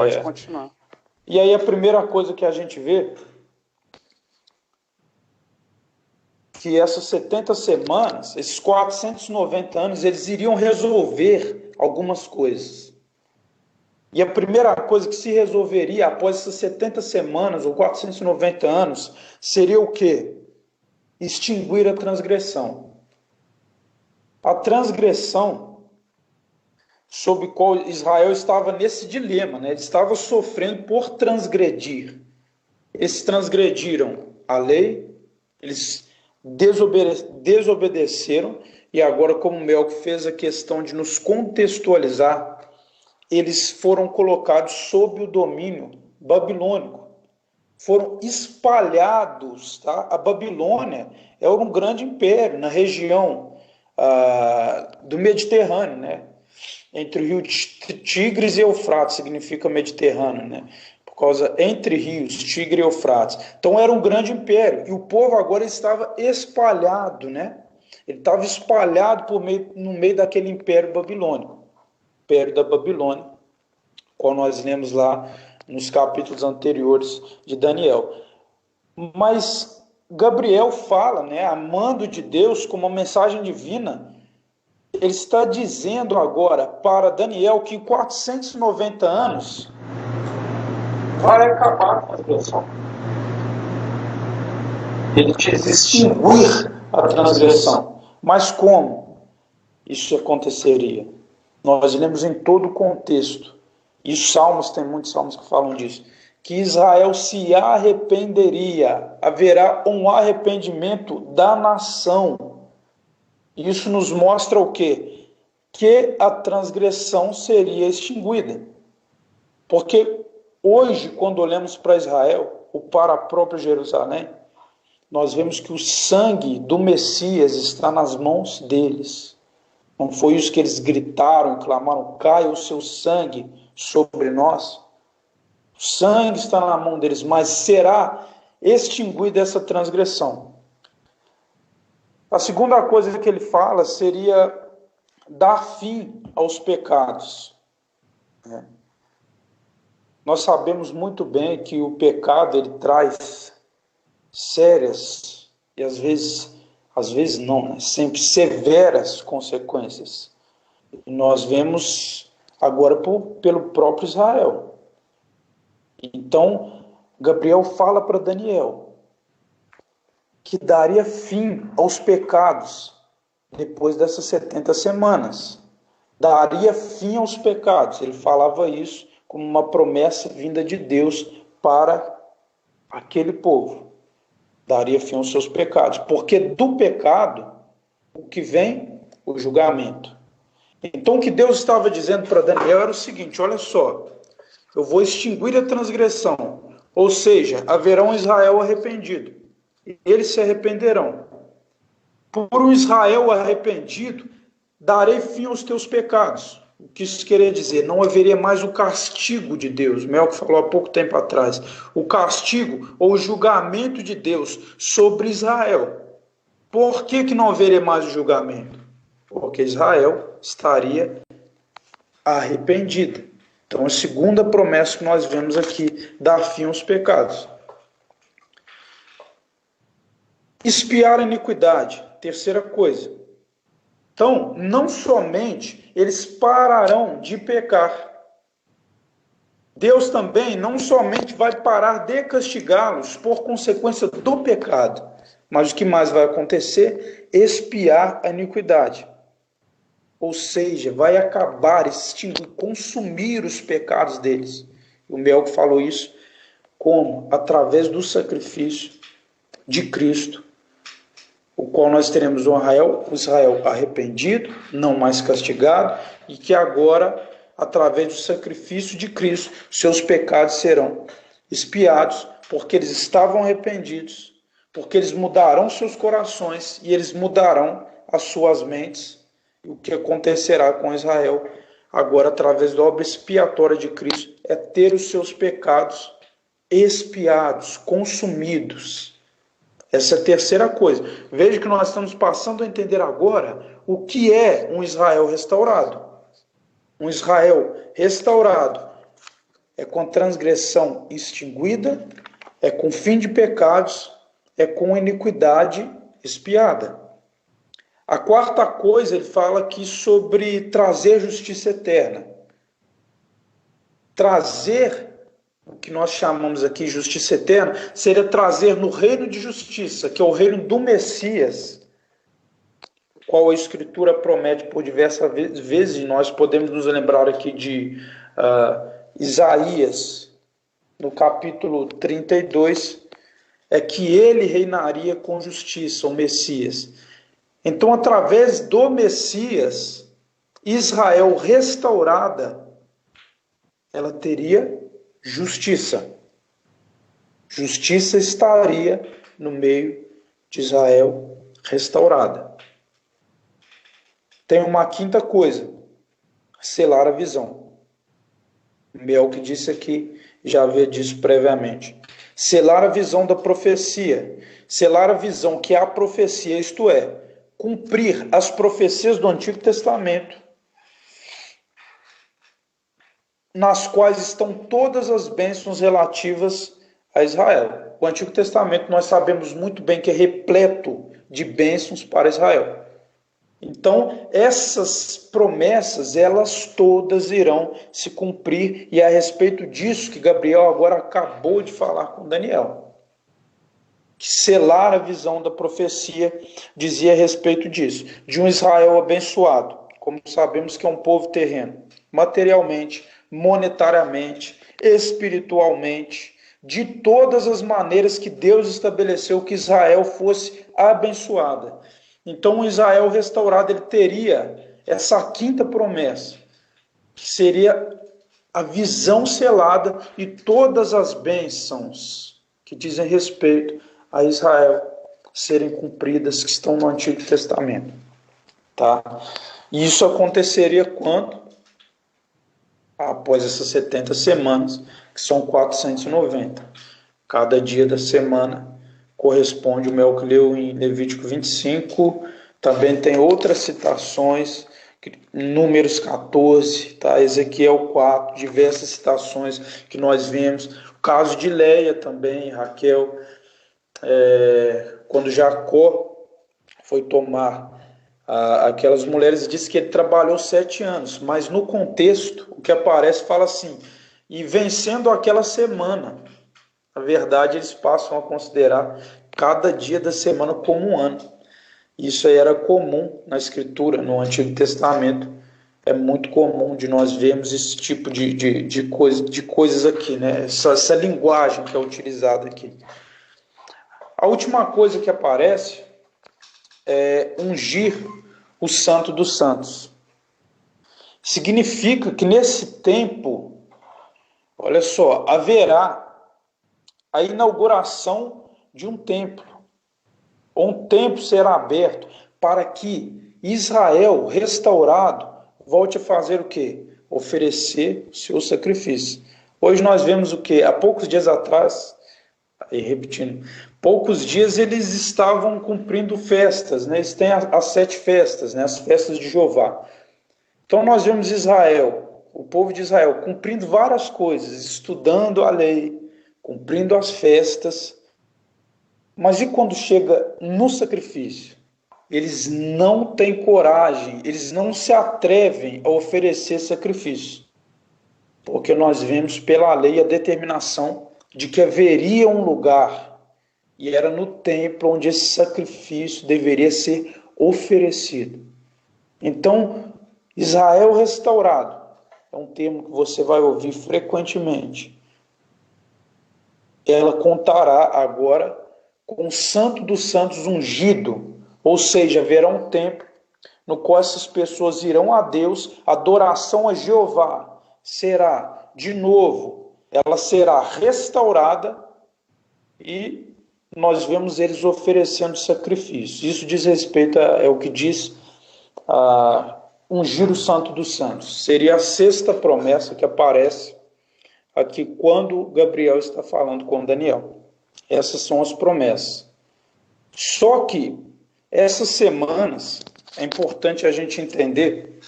Pode continuar. E aí a primeira coisa que a gente vê, que essas 70 semanas, esses 490 anos, eles iriam resolver algumas coisas. E a primeira coisa que se resolveria após essas 70 semanas, ou 490 anos, seria o quê? Extinguir a transgressão. A transgressão sob qual Israel estava nesse dilema, né? Ele estava sofrendo por transgredir. Eles transgrediram a lei, eles desobedeceram, e agora, como o Melco fez a questão de nos contextualizar, eles foram colocados sob o domínio babilônico, foram espalhados, tá? A Babilônia era um grande império na região do Mediterrâneo, né? Entre o rio Tigres e Eufrates, significa Mediterrâneo, né? Por causa entre rios, Tigre e Eufrates. Então era um grande império, e o povo agora estava espalhado, né? Ele estava espalhado no meio daquele império babilônico, império da Babilônia, qual nós lemos lá nos capítulos anteriores de Daniel. Mas Gabriel fala, né, amando de Deus como uma mensagem divina, ele está dizendo agora para Daniel que em 490 anos vai acabar a transgressão. Ele diz extinguir a transgressão. Mas como isso aconteceria? Nós lemos em todo o contexto, e os salmos, tem muitos salmos que falam disso, que Israel se arrependeria, haverá um arrependimento da nação. Isso nos mostra o quê? Que a transgressão seria extinguida. Porque hoje, quando olhamos para Israel, ou para a própria Jerusalém, nós vemos que o sangue do Messias está nas mãos deles. Não foi isso que eles gritaram, clamaram, caia o seu sangue sobre nós? O sangue está na mão deles, mas será extinguida essa transgressão. A segunda coisa que ele fala seria dar fim aos pecados. Nós sabemos muito bem que o pecado ele traz sérias e às vezes não, né? Sempre severas consequências. E nós vemos agora pelo próprio Israel. Então, Gabriel fala para Daniel que daria fim aos pecados depois dessas 70 semanas. Daria fim aos pecados. Ele falava isso como uma promessa vinda de Deus para aquele povo. Daria fim aos seus pecados. Porque do pecado, o que vem? O julgamento. Então, o que Deus estava dizendo para Daniel era o seguinte, olha só, eu vou extinguir a transgressão, ou seja, haverá um Israel arrependido, e eles se arrependerão. Por um Israel arrependido, darei fim aos teus pecados. O que isso queria dizer? Não haveria mais o castigo de Deus. Melco falou há pouco tempo atrás. O castigo ou o julgamento de Deus sobre Israel. Por que não haveria mais o julgamento? Porque Israel estaria arrependida. Então, a segunda promessa que nós vemos aqui, dar fim aos pecados. Expiar a iniquidade. Terceira coisa. Então, não somente eles pararão de pecar. Deus também não somente vai parar de castigá-los por consequência do pecado, mas o que mais vai acontecer? Expiar a iniquidade. Ou seja, vai acabar, extinguir, consumir os pecados deles. O Melco falou isso como? Através do sacrifício de Cristo, o qual nós teremos um Israel arrependido, não mais castigado, e que agora, através do sacrifício de Cristo, seus pecados serão expiados, porque eles estavam arrependidos, porque eles mudarão seus corações e eles mudarão as suas mentes. O que acontecerá com Israel agora, através da obra expiatória de Cristo, é ter os seus pecados expiados, consumidos. Essa é a terceira coisa. Veja que nós estamos passando a entender agora o que é um Israel restaurado. Um Israel restaurado é com transgressão extinguida, é com fim de pecados, é com iniquidade expiada. A quarta coisa, ele fala aqui sobre trazer justiça eterna. Trazer, o que nós chamamos aqui de justiça eterna, seria trazer no reino de justiça, que é o reino do Messias, qual a Escritura promete por diversas vezes, e nós podemos nos lembrar aqui de Isaías, no capítulo 32, é que ele reinaria com justiça, o Messias. Então, através do Messias, Israel restaurada, ela teria justiça. Justiça estaria no meio de Israel restaurada. Tem uma quinta coisa, selar a visão. Mel que disse aqui, já havia dito previamente. Selar a visão da profecia. Selar a visão que é a profecia, isto é, cumprir as profecias do Antigo Testamento, nas quais estão todas as bênçãos relativas a Israel. O Antigo Testamento nós sabemos muito bem que é repleto de bênçãos para Israel. Então, essas promessas, elas todas irão se cumprir, e é a respeito disso que Gabriel agora acabou de falar com Daniel. Que selar a visão da profecia dizia a respeito disso, de um Israel abençoado, como sabemos que é um povo terreno, materialmente, monetariamente, espiritualmente, de todas as maneiras que Deus estabeleceu que Israel fosse abençoada. Então, o Israel restaurado, ele teria essa quinta promessa, que seria a visão selada e todas as bênçãos que dizem respeito a Israel serem cumpridas, que estão no Antigo Testamento. Tá? E isso aconteceria quando? Após essas 70 semanas, que são 490. Cada dia da semana corresponde o Mel que leu em Levítico 25, também tem outras citações, Números 14, tá? Ezequiel 4, diversas citações que nós vemos, o caso de Leia também, Raquel, quando Jacó foi tomar aquelas mulheres, diz que ele trabalhou 7 anos, mas no contexto, o que aparece fala assim, e vencendo aquela semana. Na verdade, eles passam a considerar cada dia da semana como um ano. Isso aí era comum na Escritura, no Antigo Testamento. É muito comum de nós vermos esse tipo de coisas aqui, né? Essa linguagem que é utilizada aqui. A última coisa que aparece é ungir o Santo dos Santos. Significa que nesse tempo, olha só, haverá a inauguração de um templo. Um templo será aberto para que Israel, restaurado, volte a fazer o quê? Oferecer o seu sacrifício. Hoje nós vemos o quê? Há poucos dias atrás, e repetindo, poucos dias eles estavam cumprindo festas, né? Eles têm as 7 festas, né? As festas de Jeová. Então nós vemos Israel, o povo de Israel, cumprindo várias coisas, estudando a lei, cumprindo as festas, mas e quando chega no sacrifício? Eles não têm coragem, eles não se atrevem a oferecer sacrifício, porque nós vemos pela lei a determinação de que haveria um lugar, e era no templo onde esse sacrifício deveria ser oferecido. Então, Israel restaurado é um termo que você vai ouvir frequentemente. Ela contará agora com o Santo dos Santos ungido, ou seja, haverá um tempo no qual essas pessoas irão a Deus, a adoração a Jeová será, de novo, ela será restaurada e nós vemos eles oferecendo sacrifício. Isso diz respeito é o que diz ungir o Santo dos Santos. Seria a 6ª promessa que aparece aqui quando Gabriel está falando com Daniel. Essas são as promessas. Só que essas semanas, é importante a gente entender